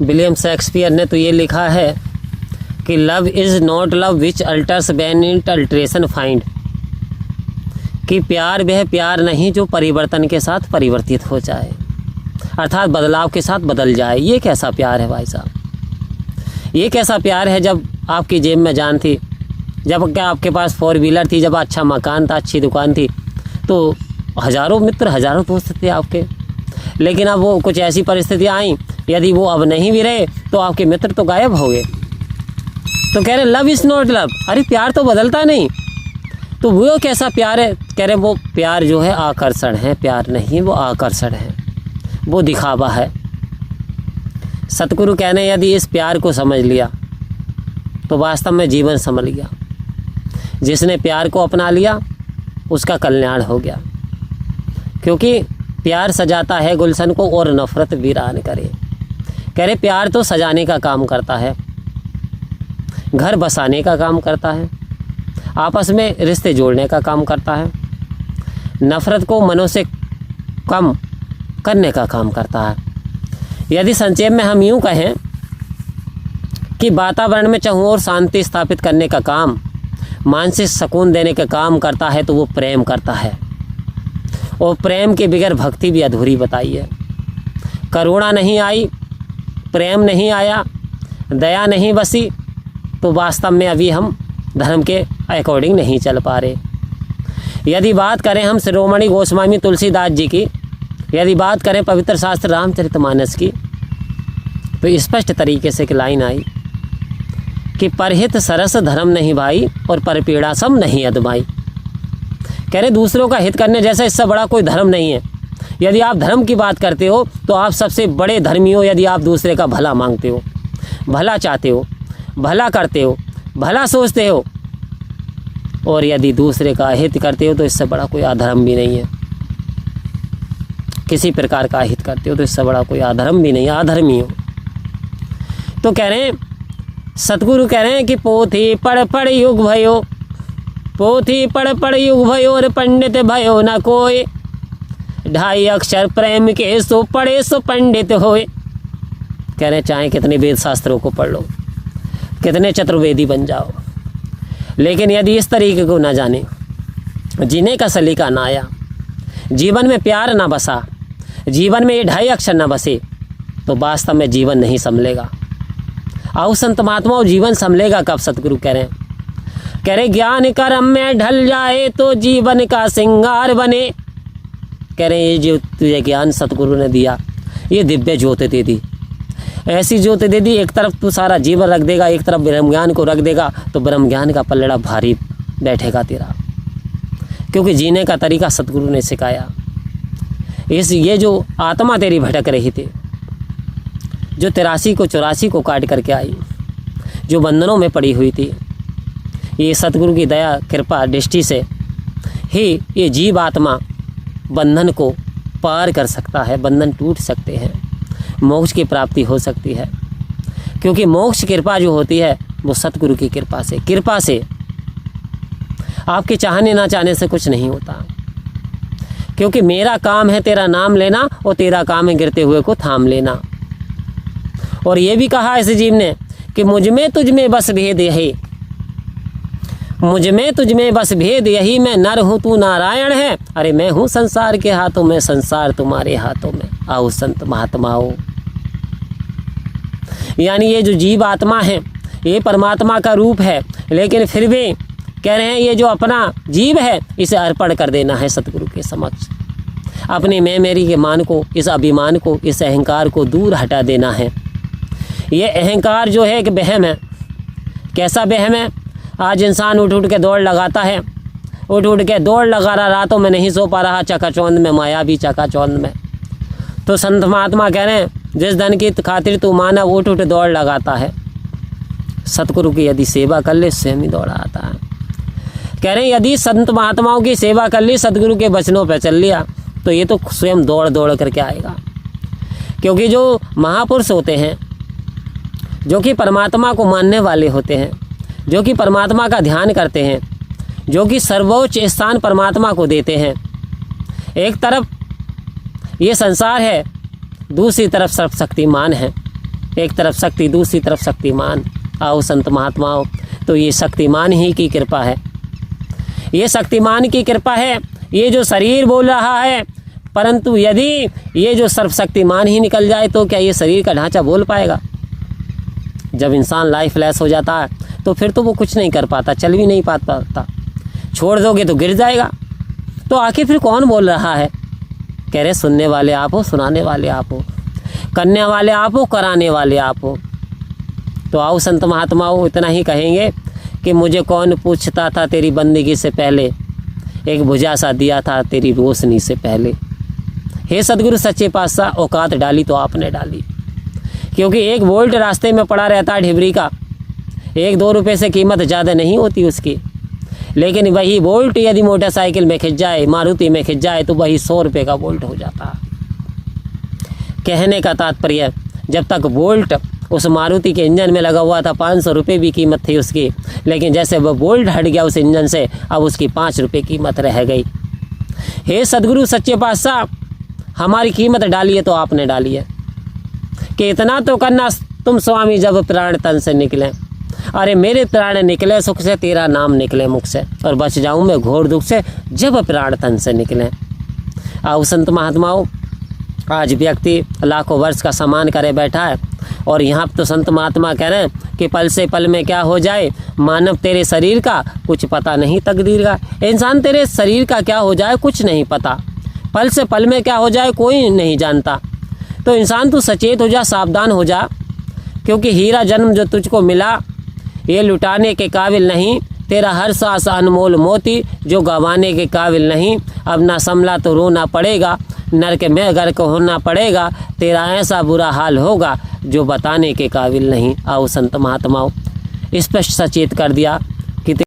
William Shakespeare ने तो ये लिखा है कि love is not love which altars when it alteration find, कि प्यार वह प्यार नहीं जो परिवर्तन के साथ परिवर्तित हो जाए, अर्थात बदलाव के साथ बदल जाए। ये कैसा प्यार है भाई साहब, ये कैसा प्यार है जब आपकी जेब में जान थी, जब क्या आपके पास 4 व्हीलर थी, जब अच्छा मकान था, अच्छी दुकान थी, तो हज़ारों मित्र हज़ारों दोस्त थे आपके। लेकिन अब वो कुछ ऐसी परिस्थितियाँ आई, यदि वो अब नहीं भी रहे तो आपके मित्र तो गायब हो गए। तो कह रहे लव इज़ नॉट लव, अरे प्यार तो बदलता नहीं। तो वो कैसा प्यार है, कह रहे वो प्यार जो है आकर्षण है, प्यार नहीं वो आकर्षण है, वो दिखावा है। सतगुरु कहने यदि इस प्यार को समझ लिया तो वास्तव में जीवन संभल गया। जिसने प्यार को अपना लिया उसका कल्याण हो गया, क्योंकि प्यार सजाता है गुलशन को और नफ़रत वीरान करे। कह रहे प्यार तो सजाने का काम करता है, घर बसाने का काम करता है, आपस में रिश्ते जोड़ने का काम करता है, नफ़रत को मनों से कम करने का काम करता है। यदि संक्षेप में हम यूँ कहें कि वातावरण में चाहूँ और शांति स्थापित करने का काम, मानसिक सुकून देने का काम करता है तो वो प्रेम करता है। और प्रेम के बगैर भक्ति भी अधूरी बताई है। करुणा नहीं आई, प्रेम नहीं आया, दया नहीं बसी, तो वास्तव में अभी हम धर्म के अकॉर्डिंग नहीं चल पा रहे। यदि बात करें हम शिरोमणि गोस्वामी तुलसीदास जी की, यदि बात करें पवित्र शास्त्र रामचरितमानस की, तो स्पष्ट तरीके से एक लाइन आई कि परहित सरस धर्म नहीं भाई और परपीड़ा सम नहीं अदमाई। कह रहे दूसरों का हित करने जैसा इससे बड़ा कोई धर्म नहीं है। यदि आप धर्म की बात करते हो तो आप सबसे बड़े धर्मी हो यदि आप दूसरे का भला मांगते हो, भला चाहते हो, भला करते हो, भला सोचते हो, और यदि दूसरे का हित करते हो तो इससे बड़ा कोई अधर्म भी नहीं है। किसी प्रकार का हित करते हो तो इससे बड़ा कोई अधर्म भी नहीं, अधर्मी हो। तो कह रहे हैं, सतगुरु कह रहे हैं कि पोथी पढ़ पढ़ युग भयो, पोथी पढ़ पढ़ युग भयो और पंडित भयो न कोई, 2.5 अक्षर प्रेम के सो पढ़े सो पंडित होए। कह रहे हैं चाहे कितने वेद शास्त्रों को पढ़ लो, कितने चतुर्वेदी बन जाओ, लेकिन यदि इस तरीके को ना जाने, जीने का सलीका ना आया, जीवन में प्यार ना बसा, जीवन में ये 2.5 अक्षर ना बसे, तो वास्तव में जीवन नहीं संभलेगा। आओ संत महात्माओं, जीवन संभलेगा कब? सतगुरु कह रहे हैं, कह रहे ज्ञान कर्म में ढल जाए तो जीवन का श्रृंगार बने। कह रहे ये जो तुझे ज्ञान सतगुरु ने दिया, ये दिव्य ज्योति दे दी, ऐसी ज्योति दे दी, एक तरफ तू सारा जीवन रख देगा, एक तरफ ब्रह्म ज्ञान को रख देगा, तो ब्रह्म ज्ञान का पल्लड़ा भारी बैठेगा तेरा, क्योंकि जीने का तरीका सतगुरु ने सिखाया। ये जो आत्मा तेरी भटक रही थी, जो 83 को 84 को काट करके आई, जो बंधनों में पड़ी हुई थी, ये सतगुरु की दया कृपा दृष्टि से ही ये जीव आत्मा बंधन को पार कर सकता है, बंधन टूट सकते हैं, मोक्ष की प्राप्ति हो सकती है। क्योंकि मोक्ष कृपा जो होती है वो सतगुरु की कृपा से, आपके चाहने ना चाहने से कुछ नहीं होता। क्योंकि मेरा काम है तेरा नाम लेना और तेरा काम है गिरते हुए को थाम लेना। और ये भी कहा इस जीव ने कि मुझ में तुझ में बस भेद यही, मुझ में तुझ में बस भेद यही, मैं नर हूँ तू नारायण है, अरे मैं हूँ संसार के हाथों में, संसार तुम्हारे हाथों में। आओ संत महात्माओं, यानी ये जो जीव आत्मा है ये परमात्मा का रूप है, लेकिन फिर भी कह रहे हैं ये जो अपना जीव है इसे अर्पण कर देना है सतगुरु के समक्ष। अपने मैं मेरी के मान को, इस अभिमान को, इस अहंकार को दूर हटा देना है। ये अहंकार जो है एक वहम है। कैसा वहम है? आज इंसान उठ उठ के दौड़ लगाता है, उठ उठ के दौड़ लगा रहा, रातों में नहीं सो पा रहा, चकाचौंध में, माया भी चकाचौंध में। तो संत महात्मा कह रहे हैं जिस धन की खातिर तू मानव उठ उठ दौड़ लगाता है, सतगुरु की यदि सेवा कर ले स्वयं ही दौड़ा आता है। कह रहे हैं यदि संत महात्माओं की सेवा कर ली, सतगुरु के वचनों पर चल लिया, तो ये तो स्वयं दौड़ दौड़ करके आएगा। क्योंकि जो महापुरुष होते हैं, जो कि परमात्मा को मानने वाले होते हैं, जो कि परमात्मा का ध्यान करते हैं, जो कि सर्वोच्च स्थान परमात्मा को देते हैं, एक तरफ ये संसार है, दूसरी तरफ सर्वशक्तिमान है, एक तरफ शक्ति, दूसरी तरफ शक्तिमान। आओ संत महात्माओं, तो ये शक्तिमान ही की कृपा है, ये शक्तिमान की कृपा है। ये जो शरीर बोल रहा है, परंतु यदि ये जो सर्वशक्तिमान ही निकल जाए तो क्या ये शरीर का ढांचा बोल पाएगा? जब इंसान लाइफलेस हो जाता है तो फिर तो वो कुछ नहीं कर पाता, चल भी नहीं पाता, छोड़ दोगे तो गिर जाएगा। तो आखिर फिर कौन बोल रहा है? कह रहे सुनने वाले आप हो, सुनाने वाले आप हो, करने वाले आप हो, कराने वाले आप हो। तो आओ संत महात्माओं, इतना ही कहेंगे कि मुझे कौन पूछता था तेरी बंदगी से पहले, एक भुजा सा दिया था तेरी रोशनी से पहले। हे सदगुरु सच्चे पातशाह, औकात डाली तो आपने डाली, क्योंकि एक वोल्ट रास्ते में पड़ा रहता है ढिबरी का, 1-2 रुपये से कीमत ज़्यादा नहीं होती उसकी, लेकिन वही वोल्ट यदि मोटरसाइकिल में खिंच जाए, मारुति में खिंच जाए, तो वही 100 रुपये का वोल्ट हो जाता है। कहने का तात्पर्य, जब तक वोल्ट उस मारुति के इंजन में लगा हुआ था 500 रुपये भी कीमत थी उसकी, लेकिन जैसे वह वोल्ट हट गया उस इंजन से, अब उसकी 5 रुपये कीमत रह गई। हे सदगुरु सच्चे पातशाह, हमारी कीमत डाली है तो आपने डाली है, कि इतना तो करना तुम स्वामी जब प्राण तन से निकले। अरे मेरे प्राण निकले सुख से, तेरा नाम निकले मुख से, और बच जाऊं मैं घोर दुख से जब प्राण तन से निकले। आओ संत महात्माओं, आज व्यक्ति लाखों वर्ष का सम्मान करे बैठा है, और यहाँ तो संत महात्मा कह रहे हैं कि पल से पल में क्या हो जाए, मानव तेरे शरीर का कुछ पता नहीं तकदीर का। इंसान तेरे शरीर का क्या हो जाए कुछ नहीं पता, पल से पल में क्या हो जाए कोई नहीं जानता। तो इंसान तू सचेत हो जा, सावधान हो जा, क्योंकि हीरा जन्म जो तुझको मिला ये लुटाने के काबिल नहीं, तेरा हर सांस अनमोल मोती जो गंवाने के काबिल नहीं। अब ना संभला तो रोना पड़ेगा, नरक में गर्क होना पड़ेगा, तेरा ऐसा बुरा हाल होगा जो बताने के काबिल नहीं। आओ संत महात्माओं, स्पष्ट सचेत कर दिया